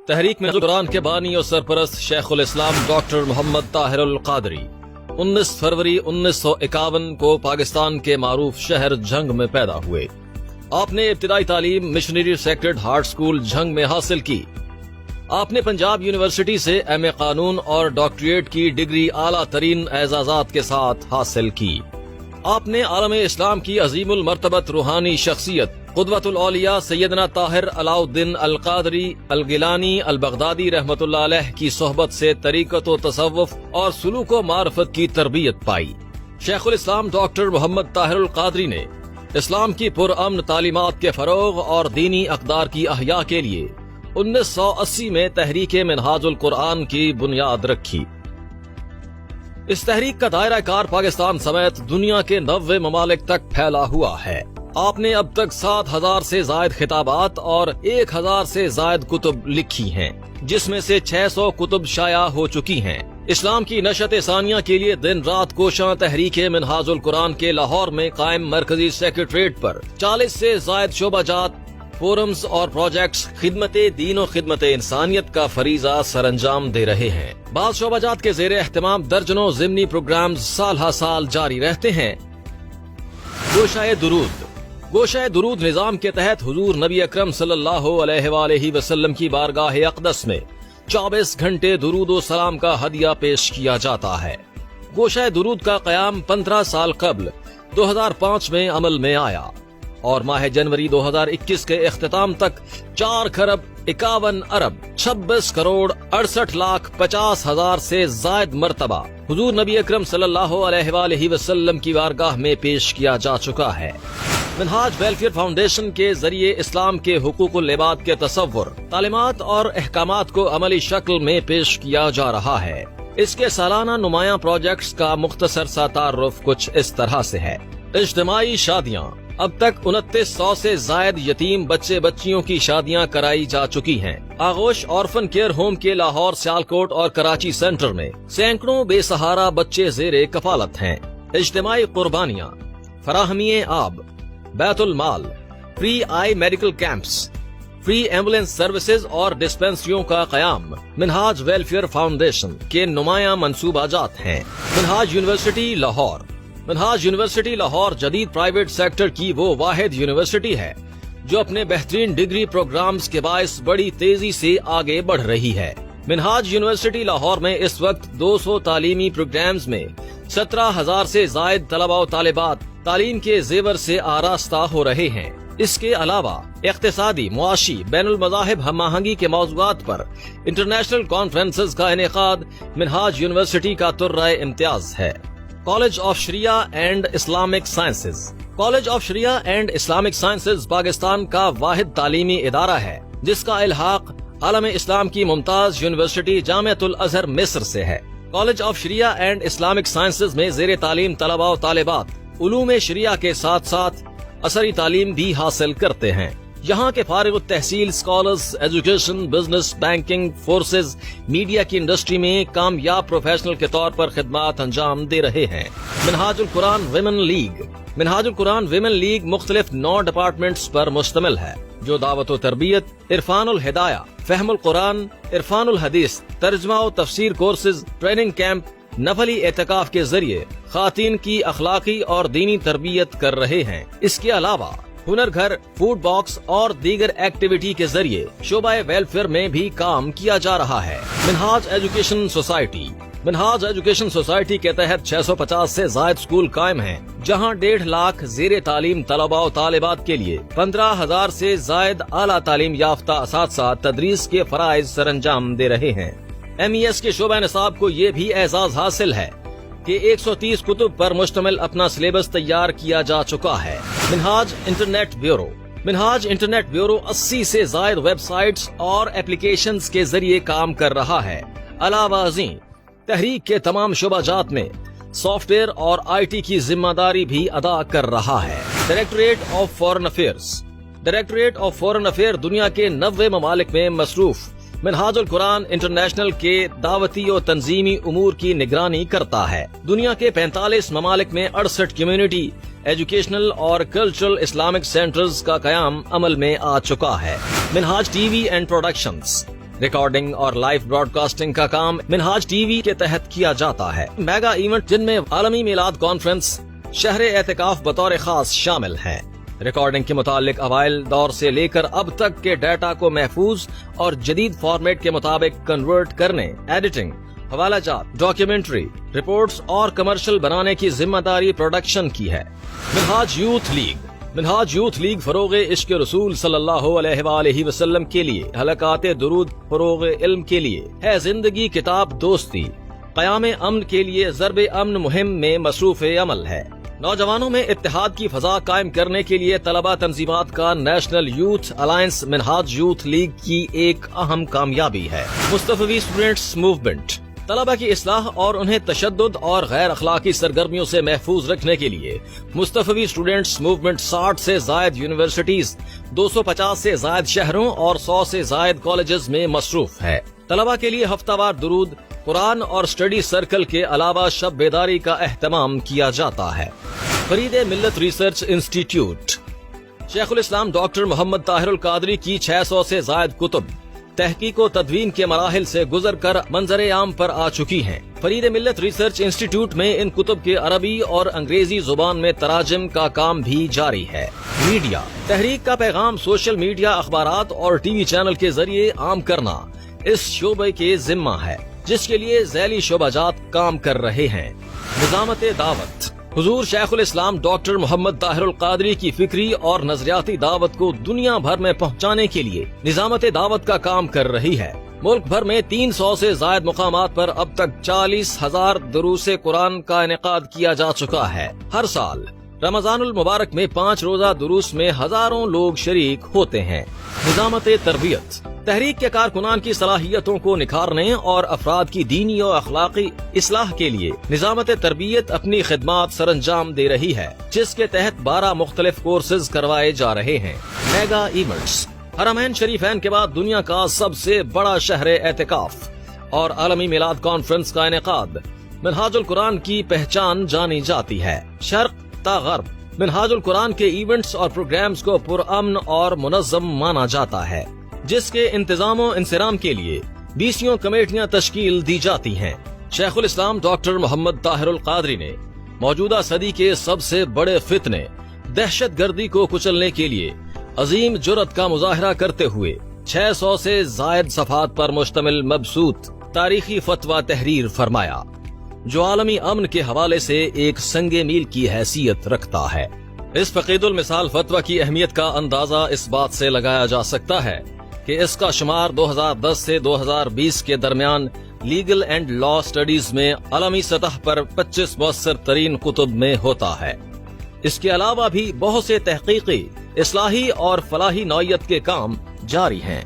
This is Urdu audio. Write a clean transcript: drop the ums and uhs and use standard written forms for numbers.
تحریک منہاج القرآن کے بانی اور سرپرست شیخ الاسلام ڈاکٹر محمد طاہر القادری 19 فروری 1951 کو پاکستان کے معروف شہر جھنگ میں پیدا ہوئے۔ آپ نے ابتدائی تعلیم missionary sacred heart school Jhang میں حاصل کی۔ آپ نے پنجاب یونیورسٹی سے ایم.اے. قانون اور ڈاکٹریٹ کی ڈگری اعلیٰ ترین اعزازات کے ساتھ حاصل کی۔ آپ نے عالم اسلام کی عظیم المرتبت روحانی شخصیت قدوۃ الاولیاء سیدنا طاہر علاء الدین القادری الگیلانی البغدادی رحمۃ اللہ علیہ کی صحبت سے طریقت و تصوف اور سلوک و معرفت کی تربیت پائی۔ شیخ الاسلام ڈاکٹر محمد طاہر القادری نے اسلام کی پرامن تعلیمات کے فروغ اور دینی اقدار کی احیاء کے لیے 1980 میں تحریک منہاج القرآن کی بنیاد رکھی۔ اس تحریک کا دائرہ کار پاکستان سمیت دنیا کے 90 ممالک تک پھیلا ہوا ہے۔ آپ نے اب تک 7000 سے زائد خطابات اور 1000 سے زائد کتب لکھی ہیں، جس میں سے 600 کتب شائع ہو چکی ہیں۔ اسلام کی نشت ثانیہ کے لیے دن رات کوشاں تحریک منہاج القرآن کے لاہور میں قائم مرکزی سیکریٹریٹ پر 40 سے زائد شعبہ جات، فورمز اور پروجیکٹس خدمت دین و خدمت انسانیت کا فریضہ سر انجام دے رہے ہیں۔ بعض شعبہ جات کے زیر اہتمام درجنوں ضمنی پروگرامز سال ہر سال جاری رہتے ہیں۔ گوشۂ درود گوشۂ درود نظام کے تحت حضور نبی اکرم صلی اللہ علیہ وآلہ وسلم کی بارگاہ اقدس میں 24 گھنٹے درود و سلام کا ہدیہ پیش کیا جاتا ہے۔ گوشۂ درود کا قیام 15 سال قبل 2005 میں عمل میں آیا اور ماہ جنوری 2021 کے اختتام تک 4,51,26,68,50,000 سے زائد مرتبہ حضور نبی اکرم صلی اللہ علیہ وآلہ وسلم کی بارگاہ میں پیش کیا جا چکا ہے۔ منہاج ویلفیئر فاؤنڈیشن کے ذریعے اسلام کے حقوق العباد کے تصور، تعلیمات اور احکامات کو عملی شکل میں پیش کیا جا رہا ہے۔ اس کے سالانہ نمایاں پروجیکٹس کا مختصر سا تعارف کچھ اس طرح سے ہے۔ اجتماعی شادیاں، اب تک 2900 سے زائد یتیم بچے بچیوں کی شادیاں کرائی جا چکی ہیں۔ آغوش آرفن کیئر ہوم کے لاہور، سیالکوٹ اور کراچی سینٹر میں سینکڑوں بے سہارا بچے زیر کفالت ہیں۔ اجتماعی قربانیاں، فراہمی آب، بیت المال، فری آئی medical camps, free ambulance services اور ڈسپینسریوں کا قیام منہاج ویلفیئر فاؤنڈیشن کے نمایاں منصوبہ جات ہیں۔ منہاج یونیورسٹی لاہور منہاج یونیورسٹی لاہور جدید پرائیویٹ سیکٹر کی وہ واحد یونیورسٹی ہے جو اپنے بہترین ڈگری پروگرامز کے باعث بڑی تیزی سے آگے بڑھ رہی ہے۔ منہاج یونیورسٹی لاہور میں اس وقت 200 تعلیمی پروگرامز میں 17,000 سے زائد طلباء و طالبات تعلیم کے زیور سے آراستہ ہو رہے ہیں۔ اس کے علاوہ اقتصادی، معاشی، بین المذاہب ہم آہنگی کے موضوعات پر انٹرنیشنل کانفرنسز کا انعقاد منہاج یونیورسٹی کا ترہ امتیاز ہے۔ College of Shariah and Islamic sciences college of Shariah and Islamic sciences Pakistan کا واحد تعلیمی ادارہ ہے جس کا الحاق عالم اسلام کی ممتاز یونیورسٹی جامعۃ الازہر مصر سے ہے۔ College of Shariah and Islamic sciences میں زیر تعلیم طلباء و طالبات علوم شریعہ کے ساتھ ساتھ عصری تعلیم بھی حاصل کرتے ہیں۔ یہاں کے فارغ التحصیل scholars education, business, banking, forces, media کی انڈسٹری میں کامیاب پروفیشنل کے طور پر خدمات انجام دے رہے ہیں۔ منہاج القرآن ویمن لیگ منہاج القرآن ویمن لیگ مختلف 9 ڈپارٹمنٹس پر مشتمل ہے جو دعوت و تربیت، عرفان الہدایہ، فہم القرآن، عرفان الحدیث، ترجمہ و تفسیر کورسز، ٹریننگ کیمپ، نفلی اعتکاف کے ذریعے خواتین کی اخلاقی اور دینی تربیت کر رہے ہیں۔ اس کے علاوہ ہنر گھر، فوڈ باکس اور دیگر ایکٹیویٹی کے ذریعے شعبہ ویلفیئر میں بھی کام کیا جا رہا ہے۔ منہاج ایجوکیشن سوسائٹی منہاج ایجوکیشن سوسائٹی کے تحت 650 سے زائد اسکول قائم ہیں جہاں 1.5 لاکھ زیر تعلیم طلباء و طالبات کے لیے 15,000 سے زائد اعلیٰ تعلیم یافتہ اساتذہ تدریس کے فرائض سر انجام دے رہے ہیں۔ MES کے شعبہ نصاب کو یہ بھی اعزاز حاصل ہے کہ 130 کتب پر مشتمل اپنا سلیبس تیار کیا جا چکا ہے۔ منہاج انٹرنیٹ بیورو 80 سے زائد ویب سائٹس اور اپلیکیشنز کے ذریعے کام کر رہا ہے۔ علاوہ ازیں تحریک کے تمام شعبہ جات میں سافٹ ویئر اور IT کی ذمہ داری بھی ادا کر رہا ہے۔ ڈائریکٹوریٹ آف فورن افیئر دنیا کے 90 ممالک میں مصروف منہاج القرآن انٹرنیشنل کے دعوتی و تنظیمی امور کی نگرانی کرتا ہے۔ دنیا کے 45 ممالک میں 68 کمیونٹی، ایجوکیشنل اور کلچرل اسلامک سینٹرز کا قیام عمل میں آ چکا ہے۔ Minhaj T V and productions recording اور لائیو براڈ کاسٹنگ کا کام منہاج ٹی وی کے تحت کیا جاتا ہے۔ میگا ایونٹ جن میں عالمی میلاد کانفرنس، شہر اعتکاف بطور خاص شامل ہیں۔ ریکارڈنگ کے متعلق اوائل دور سے لے کر اب تک کے ڈیٹا کو محفوظ اور جدید فارمیٹ کے مطابق کنورٹ کرنے، ایڈیٹنگ، حوالہ جات، ڈاکیومنٹری، رپورٹس اور کمرشل بنانے کی ذمہ داری پروڈکشن کی ہے۔ منہاج یوتھ لیگ فروغ عشق رسول صلی اللہ علیہ وآلہ وسلم کے لیے، حلقات درود فروغ علم کے لیے، ہے زندگی کتاب دوستی، قیام امن کے لیے ضرب امن مہم میں مصروف عمل ہے۔ نوجوانوں میں اتحاد کی فضا قائم کرنے کے لیے طلبہ تنظیمات کا نیشنل یوتھ الائنس منہاج یوتھ لیگ کی ایک اہم کامیابی ہے۔ مصطفی اسٹوڈنٹس موومنٹ، طلبہ کی اصلاح اور انہیں تشدد اور غیر اخلاقی سرگرمیوں سے محفوظ رکھنے کے لیے مصطفی اسٹوڈنٹس موومنٹ 60 سے زائد یونیورسٹیز، 250 سے زائد شہروں اور 100 سے زائد کالجز میں مصروف ہے۔ طلبہ کے لیے ہفتہ وار درود، قرآن اور اسٹڈی سرکل کے علاوہ شب بیداری کا اہتمام کیا جاتا ہے۔ فرید ملت ریسرچ انسٹیٹیوٹ، شیخ الاسلام ڈاکٹر محمد طاہر القادری کی 600 سے زائد کتب تحقیق و تدوین کے مراحل سے گزر کر منظر عام پر آ چکی ہیں۔ فرید ملت ریسرچ انسٹیٹیوٹ میں ان کتب کے عربی اور انگریزی زبان میں تراجم کا کام بھی جاری ہے۔ میڈیا، تحریک کا پیغام سوشل میڈیا، اخبارات اور ٹی وی چینل کے ذریعے عام کرنا اس شعبے کے ذمہ ہے، جس کے لیے ذیلی شعبہ جات کام کر رہے ہیں۔ نظامت دعوت، حضور شیخ الاسلام ڈاکٹر محمد طاہر القادری کی فکری اور نظریاتی دعوت کو دنیا بھر میں پہنچانے کے لیے نظامت دعوت کا کام کر رہی ہے۔ ملک بھر میں 300 سے زائد مقامات پر اب تک 40,000 دروس قرآن کا انعقاد کیا جا چکا ہے۔ ہر سال رمضان المبارک میں 5 روزہ دروس میں ہزاروں لوگ شریک ہوتے ہیں۔ نظامت تربیت، تحریک کے کارکنان کی صلاحیتوں کو نکھارنے اور افراد کی دینی و اخلاقی اصلاح کے لیے نظامت تربیت اپنی خدمات سر انجام دے رہی ہے، جس کے تحت 12 مختلف کورسز کروائے جا رہے ہیں۔ میگا ایونٹس، حرمین شریفین کے بعد دنیا کا سب سے بڑا شہر اعتکاف اور عالمی میلاد کانفرنس کا انعقاد منہاج القرآن کی پہچان جانی جاتی ہے۔ شرق تا غرب منہاج القرآن کے ایونٹس اور پروگرامز کو پرامن اور منظم مانا جاتا ہے، جس کے انتظام و انصرام کے لیے 20 کمیٹیاں تشکیل دی جاتی ہیں۔ شیخ الاسلام ڈاکٹر محمد طاہر القادری نے موجودہ صدی کے سب سے بڑے فتنے دہشت گردی کو کچلنے کے لیے عظیم جرأت کا مظاہرہ کرتے ہوئے 600 سے زائد صفحات پر مشتمل مبسوط تاریخی فتویٰ تحریر فرمایا، جو عالمی امن کے حوالے سے ایک سنگ میل کی حیثیت رکھتا ہے۔ اس فقید المثال فتویٰ کی اہمیت کا اندازہ اس بات سے لگایا جا سکتا ہے کہ اس کا شمار 2010 سے 2020 کے درمیان لیگل اینڈ لا سٹڈیز میں عالمی سطح پر 25 مؤثر ترین کتب میں ہوتا ہے۔ اس کے علاوہ بھی بہت سے تحقیقی، اصلاحی اور فلاحی نوعیت کے کام جاری ہیں۔